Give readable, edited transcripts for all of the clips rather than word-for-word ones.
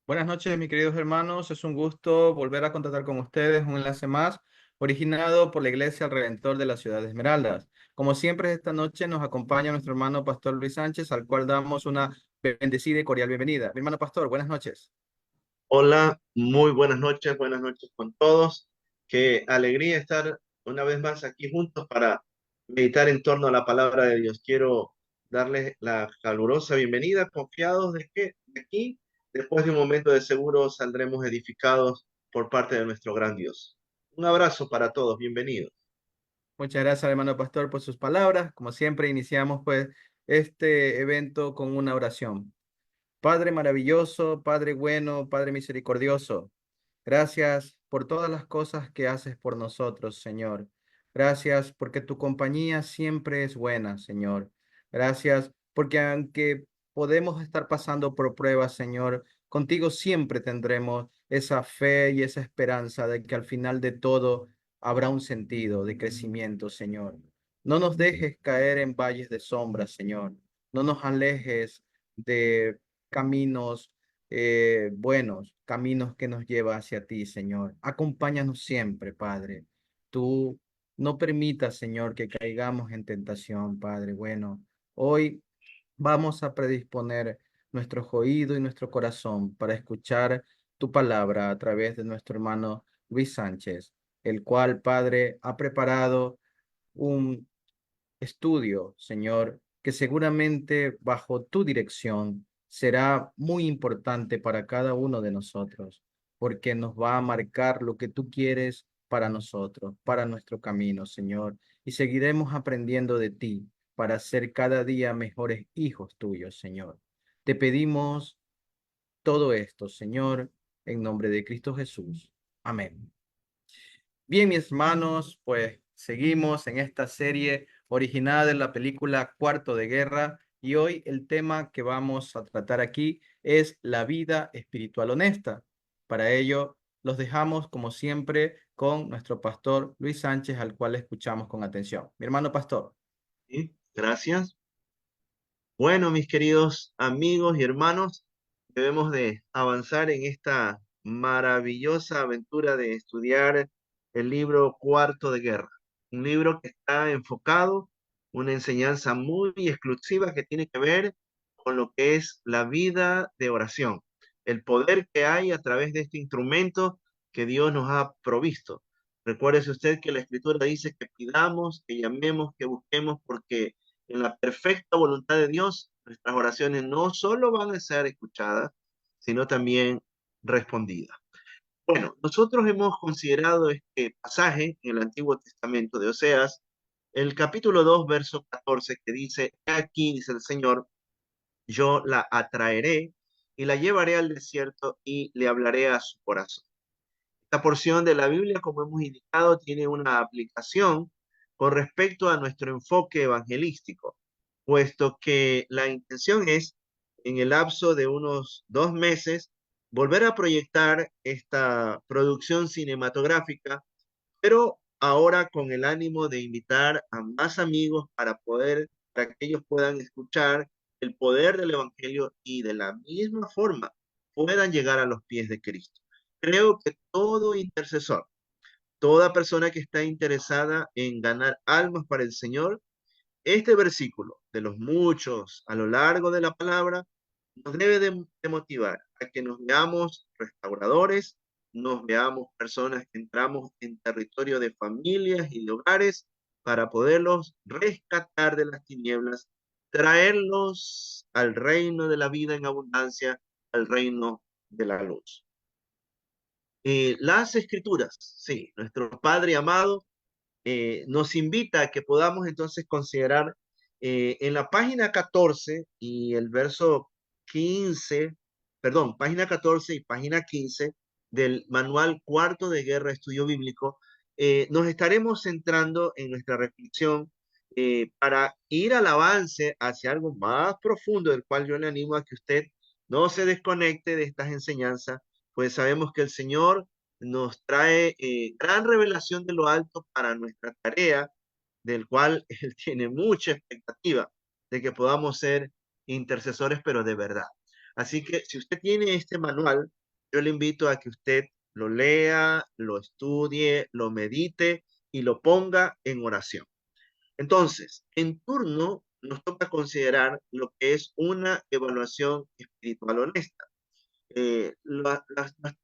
Buenas noches, mis queridos hermanos. Es un gusto volver a contactar con ustedes un enlace más, originado por la Iglesia El Redentor de la Ciudad de Esmeraldas. Como siempre, esta noche nos acompaña nuestro hermano Pastor Luis Sánchez, al cual damos una bendecida y cordial bienvenida. Mi hermano Pastor, buenas noches. Hola, muy buenas noches con todos. Qué alegría estar una vez más aquí juntos para meditar en torno a la palabra de Dios. Quiero darles la calurosa bienvenida, confiados de que de aquí, después de un momento de seguro, saldremos edificados por parte de nuestro gran Dios. Un abrazo para todos, bienvenidos. Muchas gracias, hermano Pastor, por sus palabras. Como siempre, iniciamos pues este evento con una oración. Padre maravilloso, Padre bueno, Padre misericordioso, gracias por todas las cosas que haces por nosotros, Señor. Gracias porque tu compañía siempre es buena, Señor. Gracias porque aunque podemos estar pasando por pruebas, Señor, contigo siempre tendremos esa fe y esa esperanza de que al final de todo habrá un sentido de crecimiento, Señor. No nos dejes caer en valles de sombra, Señor. No nos alejes de caminos buenos, caminos que nos lleva hacia ti, Señor. Acompáñanos siempre, Padre. Tú no permitas, Señor, que caigamos en tentación, Padre. Bueno, hoy vamos a predisponer nuestros oídos y nuestro corazón para escuchar tu palabra a través de nuestro hermano Luis Sánchez, el cual, Padre, ha preparado un estudio, Señor, que seguramente bajo tu dirección será muy importante para cada uno de nosotros, porque nos va a marcar lo que tú quieres para nosotros, para nuestro camino, Señor, y seguiremos aprendiendo de ti para ser cada día mejores hijos tuyos, Señor. Te pedimos todo esto, Señor, en nombre de Cristo Jesús. Amén. Bien, mis hermanos, pues seguimos en esta serie originada de la película Cuarto de Guerra y hoy el tema que vamos a tratar aquí es la vida espiritual honesta. Para ello, los dejamos como siempre con nuestro pastor Luis Sánchez, al cual escuchamos con atención. Mi hermano pastor. ¿Sí? Gracias. Bueno, mis queridos amigos y hermanos, debemos de avanzar en esta maravillosa aventura de estudiar el libro Cuarto de Guerra, un libro que está enfocado, una enseñanza muy exclusiva que tiene que ver con lo que es la vida de oración, el poder que hay a través de este instrumento que Dios nos ha provisto. Recuérdese usted que la Escritura dice que pidamos, que llamemos, que busquemos, porque en la perfecta voluntad de Dios, nuestras oraciones no solo van a ser escuchadas, sino también respondidas. Bueno, nosotros hemos considerado este pasaje en el Antiguo Testamento de Oseas, el capítulo 2, verso 14, que dice: "He aquí, dice el Señor, yo la atraeré y la llevaré al desierto y le hablaré a su corazón". Esta porción de la Biblia, como hemos indicado, tiene una aplicación con respecto a nuestro enfoque evangelístico, puesto que la intención es, en el lapso de unos 2 meses, volver a proyectar esta producción cinematográfica, pero ahora con el ánimo de invitar a más amigos para que ellos puedan escuchar el poder del Evangelio y de la misma forma puedan llegar a los pies de Cristo. Creo que todo intercesor, toda persona que está interesada en ganar almas para el Señor, este versículo, de los muchos a lo largo de la palabra, nos debe de motivar a que nos veamos restauradores, nos veamos personas que entramos en territorio de familias y de hogares para poderlos rescatar de las tinieblas, traerlos al reino de la vida en abundancia, al reino de la luz. Las escrituras, sí, nuestro Padre amado nos invita a que podamos entonces considerar en la página 14 y el verso 15, perdón, página 14 y página 15 del manual Cuarto de Guerra Estudio Bíblico, nos estaremos centrando en nuestra reflexión para ir al avance hacia algo más profundo, del cual yo le animo a que usted no se desconecte de estas enseñanzas, pues sabemos que el Señor nos trae gran revelación de lo alto para nuestra tarea, del cual Él tiene mucha expectativa de que podamos ser intercesores, pero de verdad. Así que si usted tiene este manual, yo le invito a que usted lo lea, lo estudie, lo medite y lo ponga en oración. Entonces, en turno nos toca considerar lo que es una evaluación espiritual honesta. Las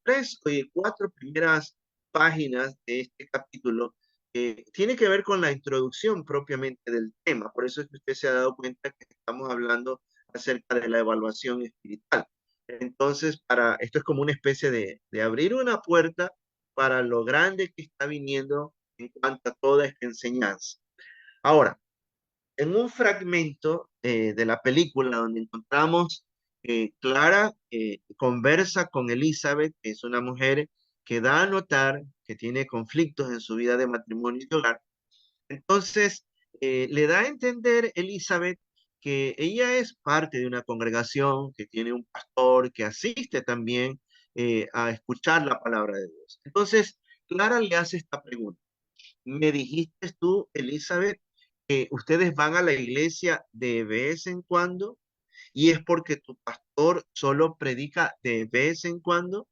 tres o cuatro primeras páginas de este capítulo tiene que ver con la introducción propiamente del tema. Por eso es que usted se ha dado cuenta que estamos hablando acerca de la evaluación espiritual. Entonces, esto es como una especie de abrir una puerta para lo grande que está viniendo en cuanto a toda esta enseñanza. Ahora, en un fragmento de la película donde encontramos Clara conversa con Elizabeth, que es una mujer que da a notar que tiene conflictos en su vida de matrimonio y de hogar. Entonces, le da a entender Elizabeth que ella es parte de una congregación, que tiene un pastor, que asiste también a escuchar la palabra de Dios. Entonces, Clara le hace esta pregunta. Me dijiste tú, Elizabeth, que ustedes van a la iglesia de vez en cuando y es porque tu pastor solo predica de vez en cuando.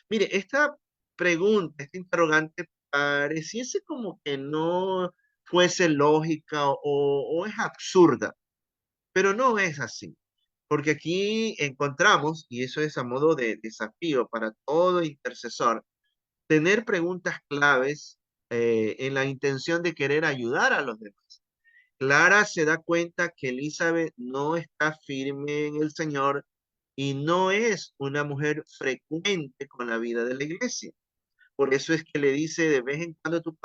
Mire, esta pregunta, esta interrogante, pareciese como que no fuese lógica o es absurda, pero no es así. Porque aquí encontramos, y eso es a modo de desafío para todo intercesor, tener preguntas claves en la intención de querer ayudar a los demás. Clara se da cuenta que Elizabeth no está firme en el Señor y no es una mujer frecuente con la vida de la iglesia. Por eso es que le dice de vez en cuando tu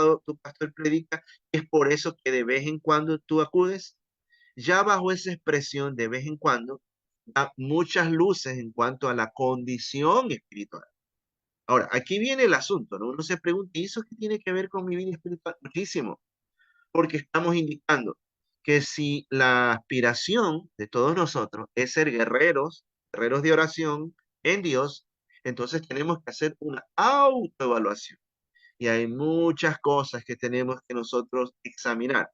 pastor predica, es por eso que de vez en cuando tú acudes. Ya bajo esa expresión de vez en cuando, da muchas luces en cuanto a la condición espiritual. Ahora, aquí viene el asunto, ¿no? Uno se pregunta, ¿y eso qué tiene que ver con mi vida espiritual? Muchísimo, porque estamos indicando que si la aspiración de todos nosotros es ser guerreros, guerreros de oración en Dios, entonces tenemos que hacer una autoevaluación. Y hay muchas cosas que tenemos que nosotros examinar.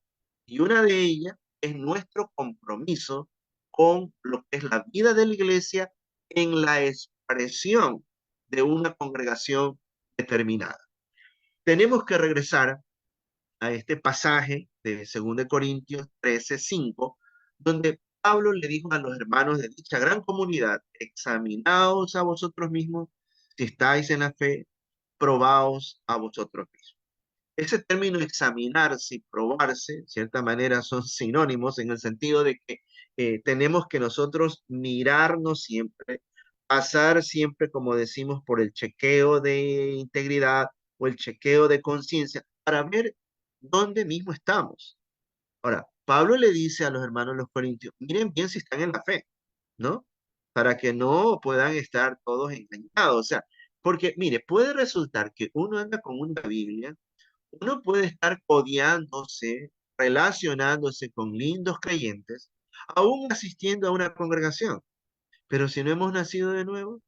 Y una de ellas es nuestro compromiso con lo que es la vida de la iglesia en la expresión de una congregación determinada. Tenemos que regresar a este pasaje de 2 Corintios 13:5, donde Pablo le dijo a los hermanos de dicha gran comunidad, examinaos a vosotros mismos si estáis en la fe, probaos a vosotros mismos. Ese término examinarse y probarse, de cierta manera, son sinónimos en el sentido de que tenemos que nosotros mirarnos siempre, pasar siempre, como decimos, por el chequeo de integridad o el chequeo de conciencia para ver dónde mismo estamos. Ahora, Pablo le dice a los hermanos los corintios, miren bien si están en la fe, ¿no? Para que no puedan estar todos engañados. O sea, porque mire, puede resultar que uno anda con una Biblia, uno puede estar codeándose, relacionándose con lindos creyentes, aún asistiendo a una congregación. Pero si no hemos nacido de nuevo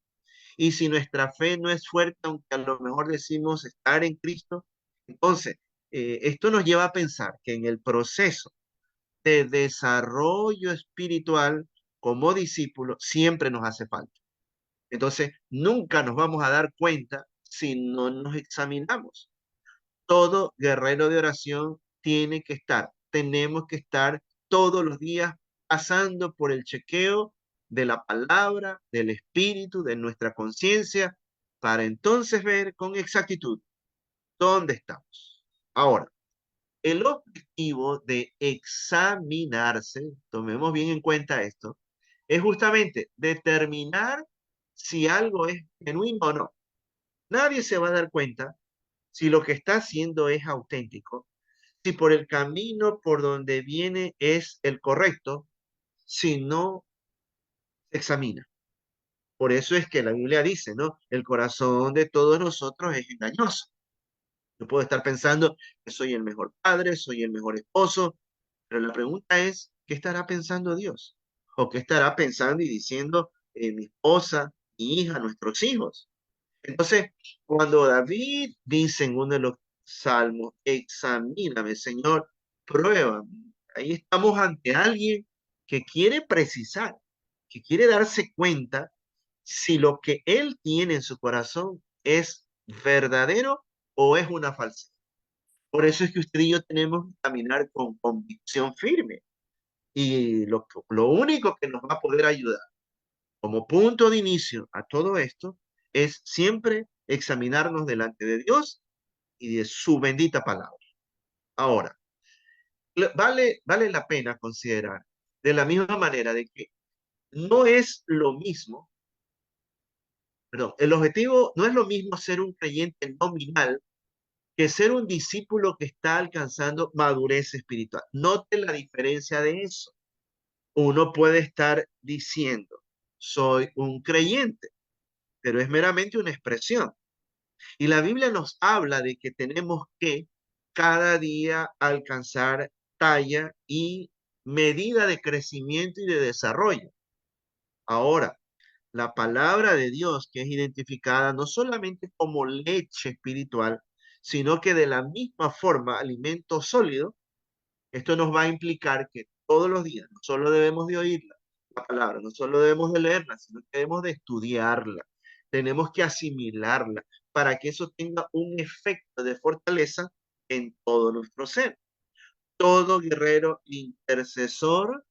y si nuestra fe no es fuerte, aunque a lo mejor decimos estar en Cristo, entonces esto nos lleva a pensar que en el proceso de desarrollo espiritual como discípulo siempre nos hace falta. Entonces, nunca nos vamos a dar cuenta si no nos examinamos. Todo guerrero de oración tiene que estar, tenemos que estar todos los días pasando por el chequeo de la palabra, del espíritu, de nuestra conciencia, para entonces ver con exactitud dónde estamos. Ahora, el objetivo de examinarse, tomemos bien en cuenta esto, es justamente determinar si algo es genuino o no. Nadie se va a dar cuenta si lo que está haciendo es auténtico, si por el camino por donde viene es el correcto, si no se examina. Por eso es que la Biblia dice, ¿no? El corazón de todos nosotros es engañoso. Yo puedo estar pensando que soy el mejor padre, soy el mejor esposo, pero la pregunta es, ¿qué estará pensando Dios? ¿O qué estará pensando y diciendo mi esposa, mi hija, nuestros hijos? Entonces, cuando David dice en uno de los salmos, examíname, Señor, pruébame, ahí estamos ante alguien que quiere precisar, que quiere darse cuenta si lo que él tiene en su corazón es verdadero o es una falsedad. Por eso es que usted y yo tenemos que caminar con convicción firme. Y lo único que nos va a poder ayudar como punto de inicio a todo esto es siempre examinarnos delante de Dios y de su bendita palabra. Ahora, vale la pena considerar de la misma manera de que no es lo mismo, perdón, el objetivo no es lo mismo ser un creyente nominal que ser un discípulo que está alcanzando madurez espiritual. Note la diferencia de eso. Uno puede estar diciendo, soy un creyente, pero es meramente una expresión. Y la Biblia nos habla de que tenemos que cada día alcanzar talla y medida de crecimiento y de desarrollo. Ahora, la palabra de Dios, que es identificada no solamente como leche espiritual, sino que de la misma forma alimento sólido, esto nos va a implicar que todos los días no solo debemos de oírla, la palabra, no solo debemos de leerla, sino que debemos de estudiarla. Tenemos que asimilarla para que eso tenga un efecto de fortaleza en todo nuestro ser. Todo guerrero intercesor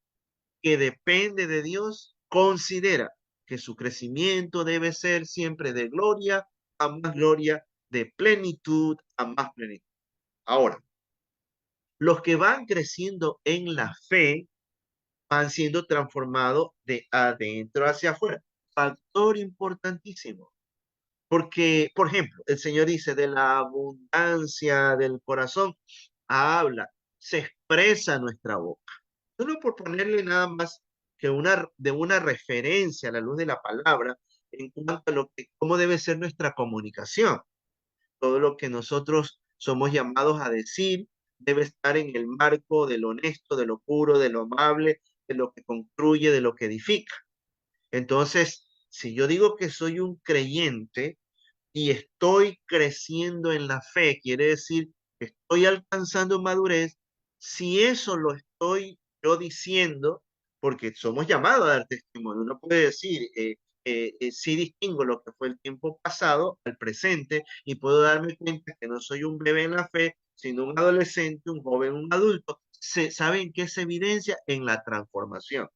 que depende de Dios considera que su crecimiento debe ser siempre de gloria a más gloria, de plenitud a más plenitud. Ahora, los que van creciendo en la fe van siendo transformados de adentro hacia afuera. Factor importantísimo. Porque, por ejemplo, el Señor dice, de la abundancia del corazón habla, se expresa nuestra boca. Solo por ponerle nada más que una referencia a la luz de la palabra en cuanto a cómo debe ser nuestra comunicación. Todo lo que nosotros somos llamados a decir debe estar en el marco de lo honesto, de lo puro, de lo amable, de lo que construye, de lo que edifica. Entonces, si yo digo que soy un creyente y estoy creciendo en la fe, quiere decir que estoy alcanzando madurez, si eso lo estoy yo diciendo, porque somos llamados a dar testimonio, uno puede decir, sí distingo lo que fue el tiempo pasado al presente y puedo darme cuenta que no soy un bebé en la fe, sino un adolescente, un joven, un adulto. ¿Saben qué se evidencia? En la transformación.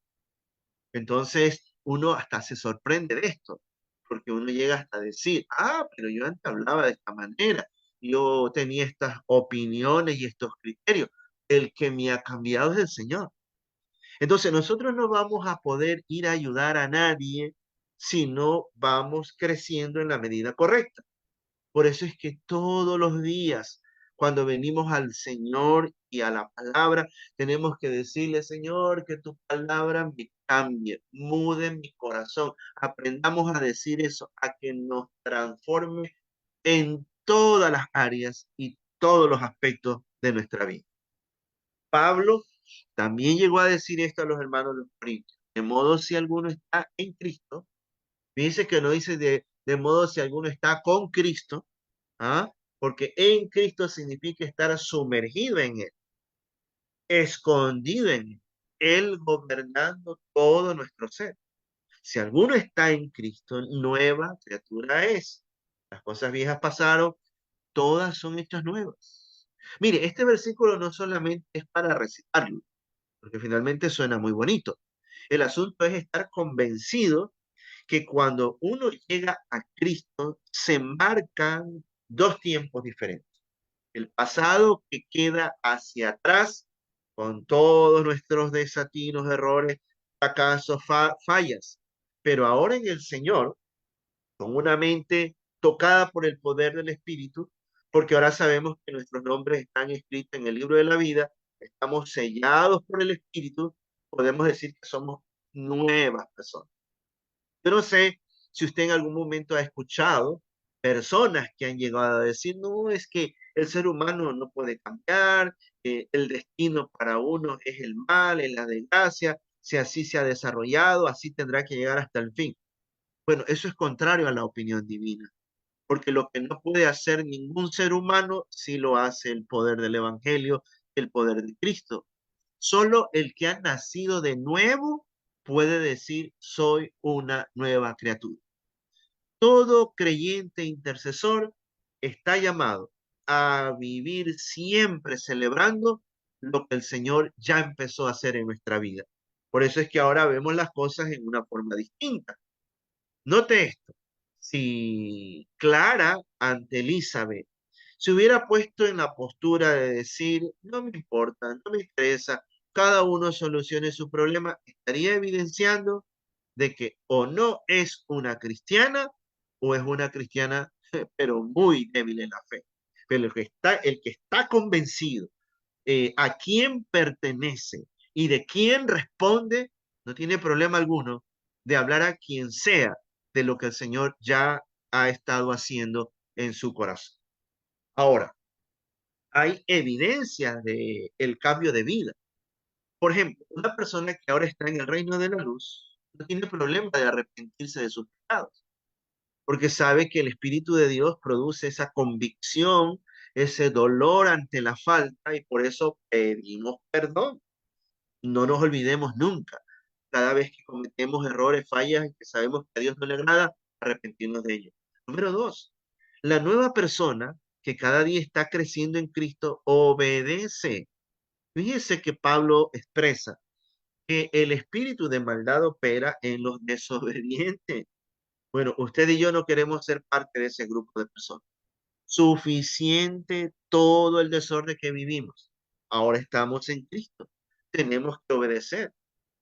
Entonces, uno hasta se sorprende de esto, porque uno llega hasta decir, pero yo antes hablaba de esta manera, yo tenía estas opiniones y estos criterios. El que me ha cambiado es el Señor. Entonces, nosotros no vamos a poder ir a ayudar a nadie si no vamos creciendo en la medida correcta. Por eso es que todos los días, cuando venimos al Señor y a la palabra, tenemos que decirle, Señor, que tu palabra me cambie, mude mi corazón. Aprendamos a decir eso, a que nos transforme en todas las áreas y todos los aspectos de nuestra vida. Pablo también llegó a decir esto a los hermanos de los Corintios. De modo, si alguno está en Cristo, dice que no dice de modo si alguno está con Cristo, ¿ah? Porque en Cristo significa estar sumergido en Él, escondido en Él, Él gobernando todo nuestro ser. Si alguno está en Cristo, nueva criatura es. Las cosas viejas pasaron, todas son hechas nuevas. Mire, este versículo no solamente es para recitarlo, porque finalmente suena muy bonito. El asunto es estar convencido que cuando uno llega a Cristo, se marcan dos tiempos diferentes. El pasado que queda hacia atrás, con todos nuestros desatinos, errores, fracasos, fallas. Pero ahora en el Señor, con una mente tocada por el poder del Espíritu, porque ahora sabemos que nuestros nombres están escritos en el libro de la vida, estamos sellados por el Espíritu, podemos decir que somos nuevas personas. Yo no sé si usted en algún momento ha escuchado personas que han llegado a decir, no, es que el ser humano no puede cambiar, el destino para uno es el mal, es la desgracia, si así se ha desarrollado, así tendrá que llegar hasta el fin. Bueno, eso es contrario a la opinión divina, porque lo que no puede hacer ningún ser humano, sí lo hace el poder del Evangelio, el poder de Cristo. Solo el que ha nacido de nuevo puede decir, soy una nueva criatura. Todo creyente intercesor está llamado a vivir siempre celebrando lo que el Señor ya empezó a hacer en nuestra vida. Por eso es que ahora vemos las cosas en una forma distinta. Note esto, si Clara ante Elizabeth se hubiera puesto en la postura de decir, no me importa, no me interesa, cada uno solucione su problema, estaría evidenciando de que o no es una cristiana o es una cristiana, pero muy débil en la fe. Pero el que está convencido a quién pertenece y de quién responde, no tiene problema alguno de hablar a quien sea de lo que el Señor ya ha estado haciendo en su corazón. Ahora, hay evidencias de el cambio de vida. Por ejemplo, una persona que ahora está en el reino de la luz no tiene problema de arrepentirse de sus pecados, porque sabe que el Espíritu de Dios produce esa convicción, ese dolor ante la falta y por eso pedimos perdón. No nos olvidemos nunca, cada vez que cometemos errores, fallas y que sabemos que a Dios no le agrada, arrepentirnos de ellos. Número dos, la nueva persona que cada día está creciendo en Cristo obedece. Fíjese que Pablo expresa que el espíritu de maldad opera en los desobedientes. Bueno, usted y yo no queremos ser parte de ese grupo de personas. Suficiente todo el desorden que vivimos. Ahora estamos en Cristo. Tenemos que obedecer.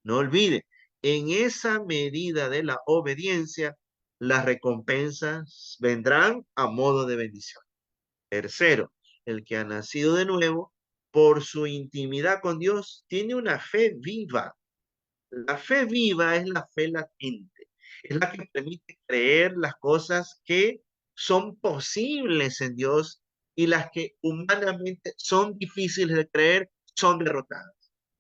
No olvide, en esa medida de la obediencia, las recompensas vendrán a modo de bendición. Tercero, el que ha nacido de nuevo, por su intimidad con Dios, tiene una fe viva. La fe viva es la fe latente, es la que permite creer las cosas que son posibles en Dios y las que humanamente son difíciles de creer, son derrotadas.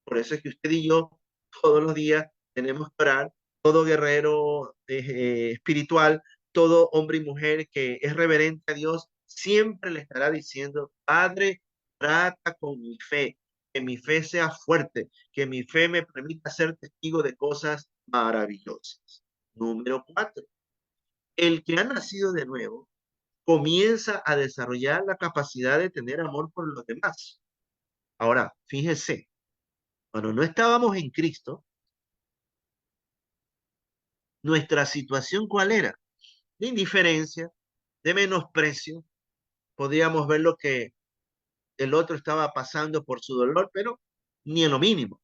Por eso es que usted y yo todos los días tenemos que orar, todo guerrero espiritual, todo hombre y mujer que es reverente a Dios, siempre le estará diciendo, Padre, trata con mi fe, que mi fe sea fuerte, que mi fe me permita ser testigo de cosas maravillosas. Número cuatro, el que ha nacido de nuevo comienza a desarrollar la capacidad de tener amor por los demás. Ahora, fíjese, cuando no estábamos en Cristo, nuestra situación ¿cuál era? De indiferencia, de menosprecio. Podíamos ver lo que el otro estaba pasando por su dolor, pero ni en lo mínimo.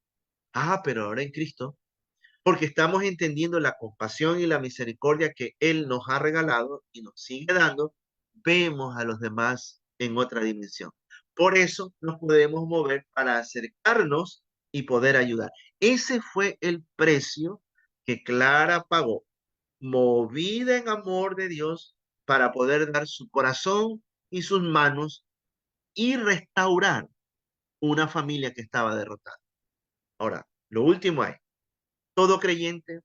Ah, pero ahora en Cristo porque estamos entendiendo la compasión y la misericordia que Él nos ha regalado y nos sigue dando, vemos a los demás en otra dimensión. Por eso nos podemos mover para acercarnos y poder ayudar. Ese fue el precio que Clara pagó, movida en amor de Dios para poder dar su corazón y sus manos y restaurar una familia que estaba derrotada. Ahora, lo último es, todo creyente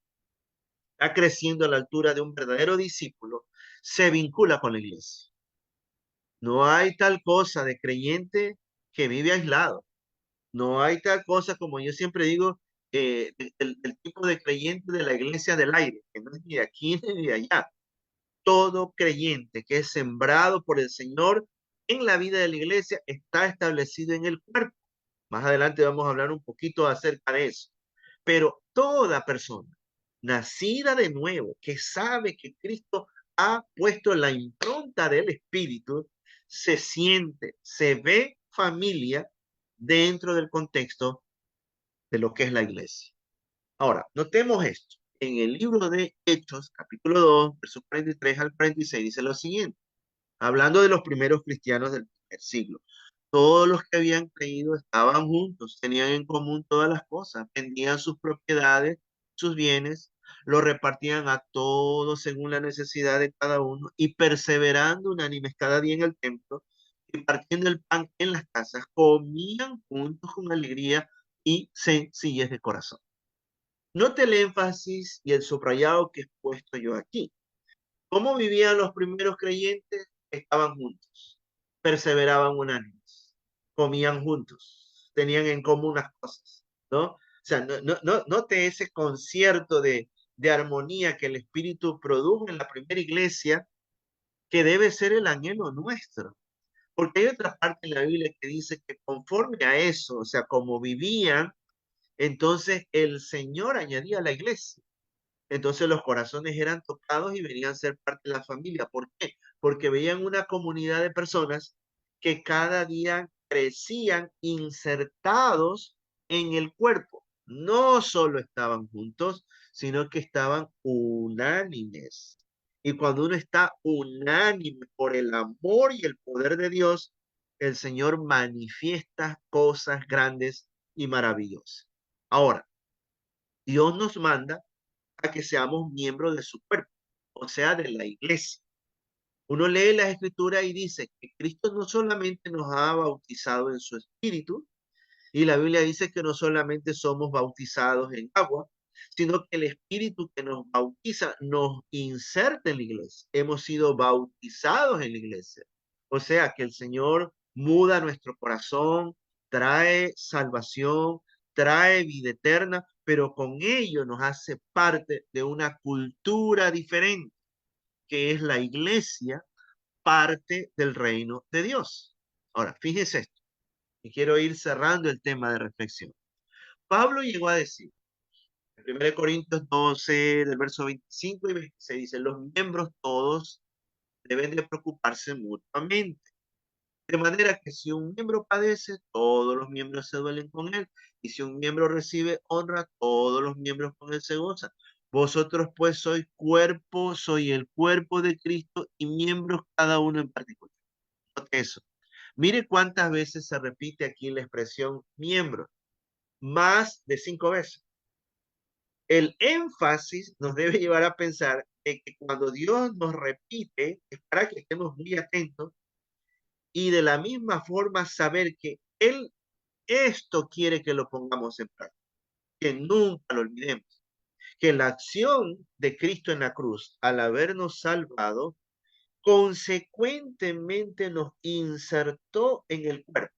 está creciendo a la altura de un verdadero discípulo, se vincula con la iglesia. No hay tal cosa de creyente que vive aislado. No hay tal cosa, como yo siempre digo, el tipo de creyente de la iglesia del aire, que no es ni de aquí ni de allá. Todo creyente que es sembrado por el Señor en la vida de la iglesia está establecido en el cuerpo. Más adelante vamos a hablar un poquito acerca de eso. Pero toda persona nacida de nuevo, que sabe que Cristo ha puesto la impronta del Espíritu, se siente, se ve familia dentro del contexto de lo que es la iglesia. Ahora, notemos esto. En el libro de Hechos, capítulo 2, versos 43 al 46, dice lo siguiente, hablando de los primeros cristianos del primer siglo. Todos los que habían creído estaban juntos, tenían en común todas las cosas, vendían sus propiedades, sus bienes, los repartían a todos según la necesidad de cada uno y perseverando unánimes cada día en el templo y partiendo el pan en las casas, comían juntos con alegría y sencillez de corazón. Note el énfasis y el subrayado que he puesto yo aquí. ¿Cómo vivían los primeros creyentes? Estaban juntos, perseveraban unánimes, comían juntos, tenían en común las cosas, ¿no? sea, note ese concierto de armonía que el Espíritu produjo en la primera iglesia, que debe ser el anhelo nuestro. Porque hay otra parte en la Biblia que dice que conforme a eso, o sea, como vivían, entonces el Señor añadía a la iglesia. Entonces los corazones eran tocados y venían a ser parte de la familia. ¿Por qué? Porque veían una comunidad de personas que cada día crecían insertados en el cuerpo. No solo estaban juntos, sino que estaban unánimes. Y cuando uno está unánime por el amor y el poder de Dios, el Señor manifiesta cosas grandes y maravillosas. Ahora, Dios nos manda a que seamos miembros de su cuerpo, o sea, de la iglesia. Uno lee las escrituras y dice que Cristo no solamente nos ha bautizado en su espíritu, y la Biblia dice que no solamente somos bautizados en agua, sino que el espíritu que nos bautiza nos inserta en la iglesia. Hemos sido bautizados en la iglesia. O sea, que el Señor muda nuestro corazón, trae salvación, trae vida eterna, pero con ello nos hace parte de una cultura diferente, que es la iglesia, parte del reino de Dios. Ahora, fíjese esto, y quiero ir cerrando el tema de reflexión. Pablo llegó a decir, en 1 Corintios 12, del verso 25 y 26, dice, los miembros todos deben de preocuparse mutuamente. De manera que si un miembro padece, todos los miembros se duelen con él. Y si un miembro recibe honra, todos los miembros con él se gozan. Vosotros pues sois cuerpo, soy el cuerpo de Cristo y miembros cada uno en particular. Note eso. Mire cuántas veces se repite aquí la expresión miembro. Más de 5 veces. El énfasis nos debe llevar a pensar de que cuando Dios nos repite, es para que estemos muy atentos y de la misma forma saber que Él esto quiere que lo pongamos en práctica, que nunca lo olvidemos, que la acción de Cristo en la cruz, al habernos salvado, consecuentemente nos insertó en el cuerpo.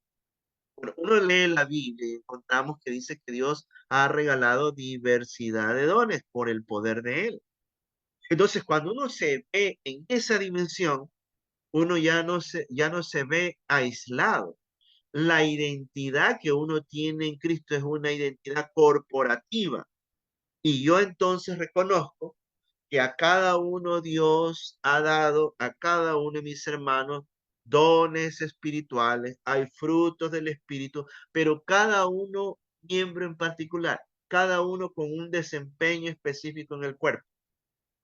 Bueno, uno lee la Biblia y encontramos que dice que Dios ha regalado diversidad de dones por el poder de Él. Entonces, cuando uno se ve en esa dimensión, uno ya no se ve aislado. La identidad que uno tiene en Cristo es una identidad corporativa. Y yo entonces reconozco que a cada uno Dios ha dado, a cada uno de mis hermanos, dones espirituales, hay frutos del Espíritu, pero cada uno miembro en particular, cada uno con un desempeño específico en el cuerpo.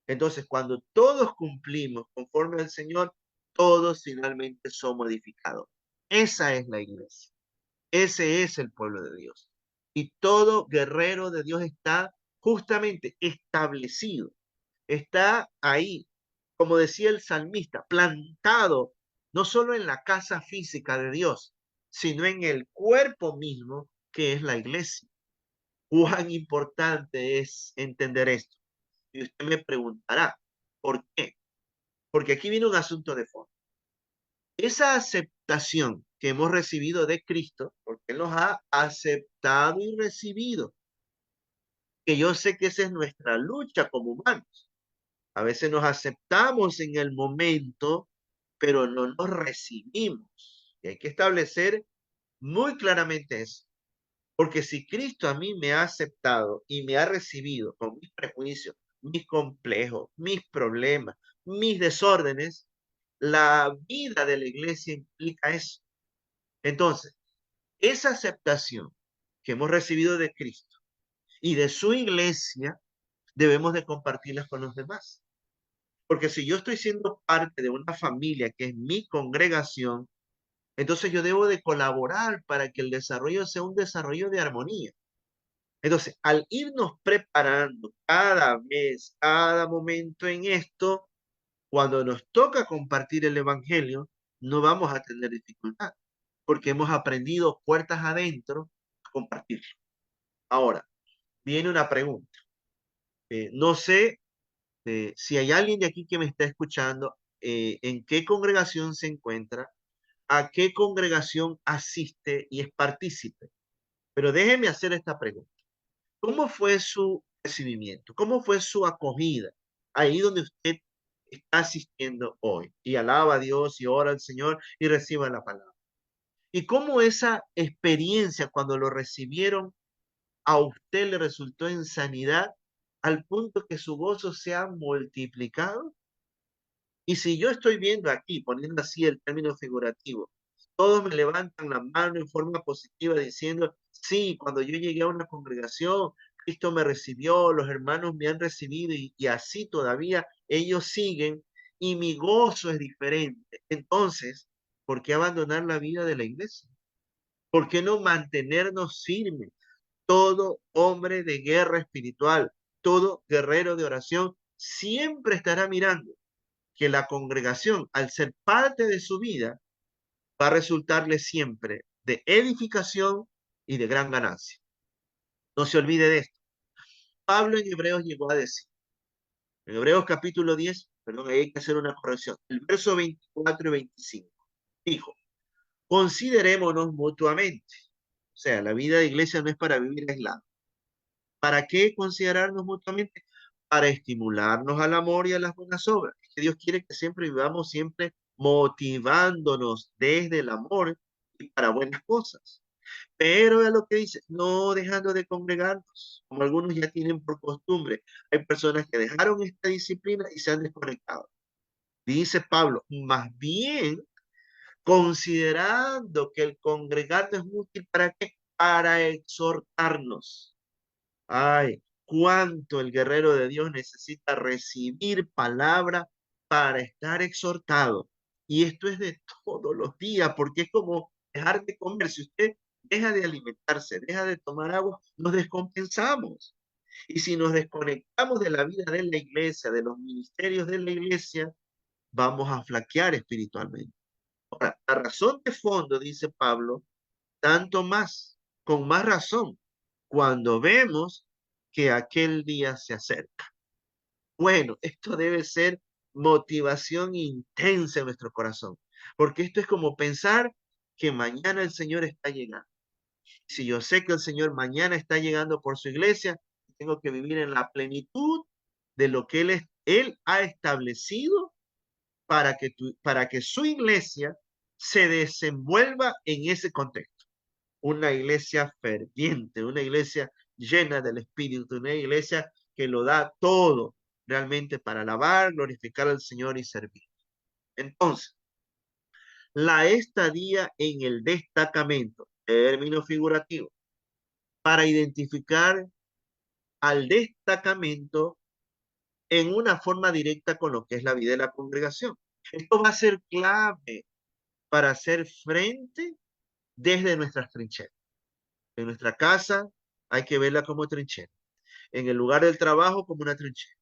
Entonces, cuando todos cumplimos conforme al Señor, todos finalmente somos edificados. Esa es la iglesia. Ese es el pueblo de Dios. Y todo guerrero de Dios está justamente establecido. Está ahí, como decía el salmista, plantado no solo en la casa física de Dios, sino en el cuerpo mismo que es la iglesia. Cuán importante es entender esto. Y usted me preguntará, ¿por qué? Porque aquí viene un asunto de fondo. Esa aceptación que hemos recibido de Cristo, porque Él nos ha aceptado y recibido, que yo sé que esa es nuestra lucha como humanos. A veces nos aceptamos en el momento, pero no nos recibimos. Y hay que establecer muy claramente eso. Porque si Cristo a mí me ha aceptado y me ha recibido con mis prejuicios, mis complejos, mis problemas, mis desórdenes, la vida de la iglesia implica eso. Entonces, esa aceptación que hemos recibido de Cristo y de su iglesia, debemos de compartirlas con los demás. Porque si yo estoy siendo parte de una familia que es mi congregación, entonces yo debo de colaborar para que el desarrollo sea un desarrollo de armonía. Entonces, al irnos preparando cada vez, cada momento en esto, cuando nos toca compartir el evangelio, no vamos a tener dificultad, porque hemos aprendido puertas adentro a compartirlo. Ahora, viene una pregunta. No sé si hay alguien de aquí que me está escuchando, en qué congregación se encuentra, a qué congregación asiste y es partícipe. Pero déjeme hacer esta pregunta. ¿Cómo fue su recibimiento? ¿Cómo fue su acogida? Ahí donde usted está asistiendo hoy y alaba a Dios y ora al Señor y reciba la palabra. ¿Y cómo esa experiencia cuando lo recibieron a usted le resultó en sanidad al punto que su gozo se ha multiplicado? Y si yo estoy viendo aquí, poniendo así el término figurativo, todos me levantan la mano en forma positiva diciendo, sí, cuando yo llegué a una congregación, Cristo me recibió, los hermanos me han recibido y así todavía ellos siguen y mi gozo es diferente. Entonces, ¿por qué abandonar la vida de la iglesia? ¿Por qué no mantenernos firmes? Todo hombre de guerra espiritual, todo guerrero de oración, siempre estará mirando que la congregación, al ser parte de su vida, va a resultarle siempre de edificación y de gran ganancia. No se olvide de esto. Pablo en Hebreos llegó a decir, en Hebreos capítulo 10, perdón, ahí hay que hacer una corrección, el verso 24 y 25, dijo, considerémonos mutuamente. O sea, la vida de iglesia no es para vivir aislado. ¿Para qué considerarnos mutuamente? Para estimularnos al amor y a las buenas obras. Es que Dios quiere que siempre vivamos siempre motivándonos desde el amor y para buenas cosas. Pero es lo que dice, no dejando de congregarnos, como algunos ya tienen por costumbre. Hay personas que dejaron esta disciplina y se han desconectado. Dice Pablo, más bien considerando que el congregarnos es útil para qué? Para exhortarnos. Ay, cuánto el guerrero de Dios necesita recibir palabra para estar exhortado. Y esto es de todos los días, porque es como dejar de comer. Si usted deja de alimentarse, deja de tomar agua, nos descompensamos. Y si nos desconectamos de la vida de la iglesia, de los ministerios de la iglesia, vamos a flaquear espiritualmente. Ahora, la razón de fondo, dice Pablo, tanto más, con más razón, cuando vemos que aquel día se acerca. Bueno, esto debe ser motivación intensa en nuestro corazón, porque esto es como pensar que mañana el Señor está llegando. Si yo sé que el Señor mañana está llegando por su iglesia, tengo que vivir en la plenitud de lo que Él ha establecido para que su iglesia se desenvuelva en ese contexto. Una iglesia ferviente, una iglesia llena del Espíritu, una iglesia que lo da todo realmente para alabar, glorificar al Señor y servir. Entonces, la estadía en el destacamento, término figurativo, para identificar al destacamento en una forma directa con lo que es la vida de la congregación. Esto va a ser clave para hacer frente desde nuestras trincheras. En nuestra casa hay que verla como trinchera. En el lugar del trabajo como una trinchera.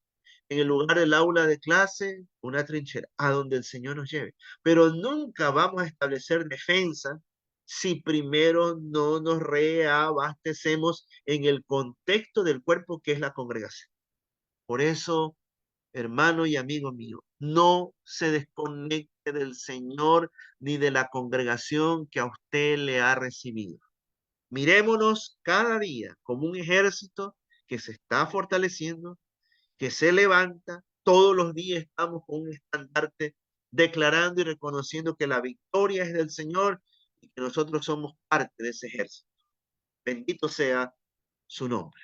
En el lugar del aula de clase, una trinchera, a donde el Señor nos lleve. Pero nunca vamos a establecer defensa si primero no nos reabastecemos en el contexto del cuerpo que es la congregación. Por eso, hermano y amigo mío, no se desconecte del Señor ni de la congregación que a usted le ha recibido. Mirémonos cada día como un ejército que se está fortaleciendo, que se levanta. Todos los días estamos con un estandarte declarando y reconociendo que la victoria es del Señor y que nosotros somos parte de ese ejército. Bendito sea su nombre.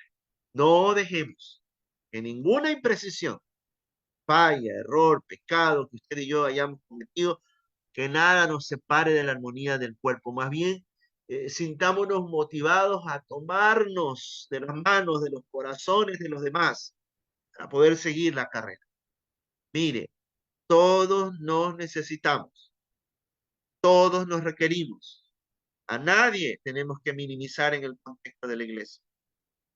No dejemos que ninguna imprecisión, falla, error, pecado que usted y yo hayamos cometido, que nada nos separe de la armonía del cuerpo. Más bien, sintámonos motivados a tomarnos de las manos, de los corazones de los demás, para poder seguir la carrera. Mire, todos nos necesitamos, todos nos requerimos. A nadie tenemos que minimizar en el contexto de la iglesia,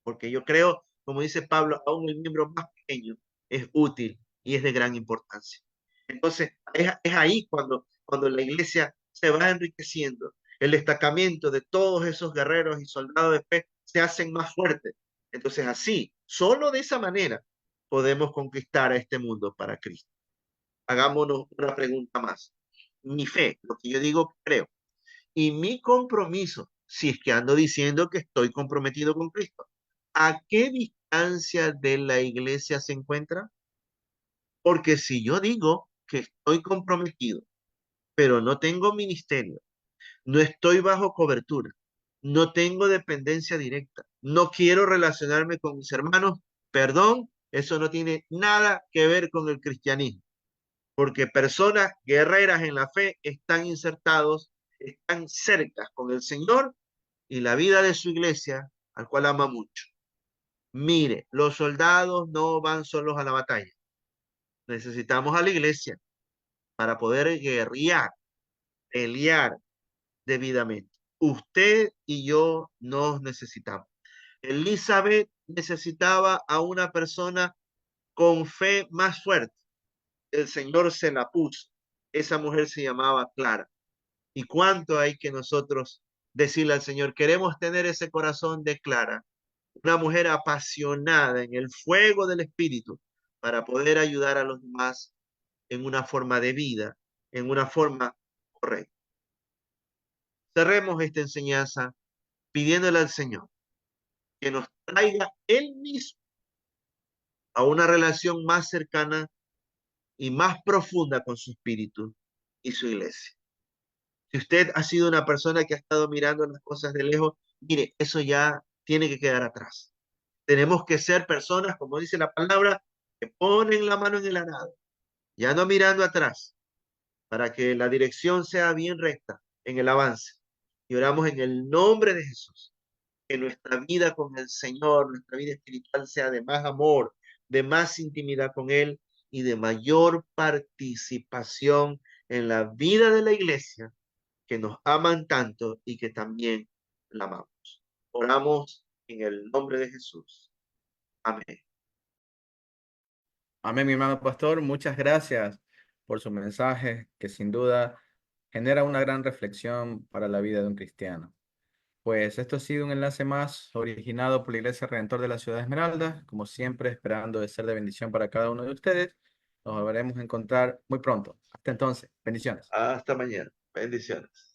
porque yo creo, como dice Pablo, aún el miembro más pequeño es útil y es de gran importancia. Entonces, es ahí cuando la iglesia se va enriqueciendo, el destacamento de todos esos guerreros y soldados de fe se hacen más fuertes. Entonces, así, solo de esa manera podemos conquistar a este mundo para Cristo. Hagámonos una pregunta más. Mi fe, lo que yo digo, creo, y mi compromiso, si es que ando diciendo que estoy comprometido con Cristo, ¿A qué distancia de la iglesia se encuentra? Porque si yo digo que estoy comprometido, pero no tengo ministerio, no estoy bajo cobertura, no tengo dependencia directa, no quiero relacionarme con mis hermanos, perdón, eso no tiene nada que ver con el cristianismo, porque personas guerreras en la fe están insertados, están cerca con el Señor y la vida de su iglesia, al cual ama mucho. Mire, los soldados no van solos a la batalla. Necesitamos a la iglesia para poder guerrear, pelear debidamente. Usted y yo nos necesitamos. Elizabeth necesitaba a una persona con fe más fuerte. El Señor se la puso. Esa mujer se llamaba Clara. ¿Y cuánto hay que nosotros decirle al Señor? Queremos tener ese corazón de Clara, una mujer apasionada en el fuego del Espíritu para poder ayudar a los demás en una forma de vida, en una forma correcta. Cerremos esta enseñanza pidiéndole al Señor que nos traiga Él mismo a una relación más cercana y más profunda con su Espíritu y su iglesia. Si usted ha sido una persona que ha estado mirando las cosas de lejos, mire, eso ya tiene que quedar atrás. Tenemos que ser personas, como dice la palabra, que ponen la mano en el arado, ya no mirando atrás, para que la dirección sea bien recta en el avance. Y oramos en el nombre de Jesús, que nuestra vida con el Señor, nuestra vida espiritual sea de más amor, de más intimidad con Él y de mayor participación en la vida de la iglesia que nos aman tanto y que también la amamos. Oramos en el nombre de Jesús. Amén. Amén, mi hermano pastor. Muchas gracias por su mensaje, que sin duda genera una gran reflexión para la vida de un cristiano. Pues esto ha sido un enlace más originado por la Iglesia Redentor de la Ciudad de Esmeralda, como siempre, esperando de ser de bendición para cada uno de ustedes. Nos volveremos a encontrar muy pronto. Hasta entonces, bendiciones. Hasta mañana. Bendiciones.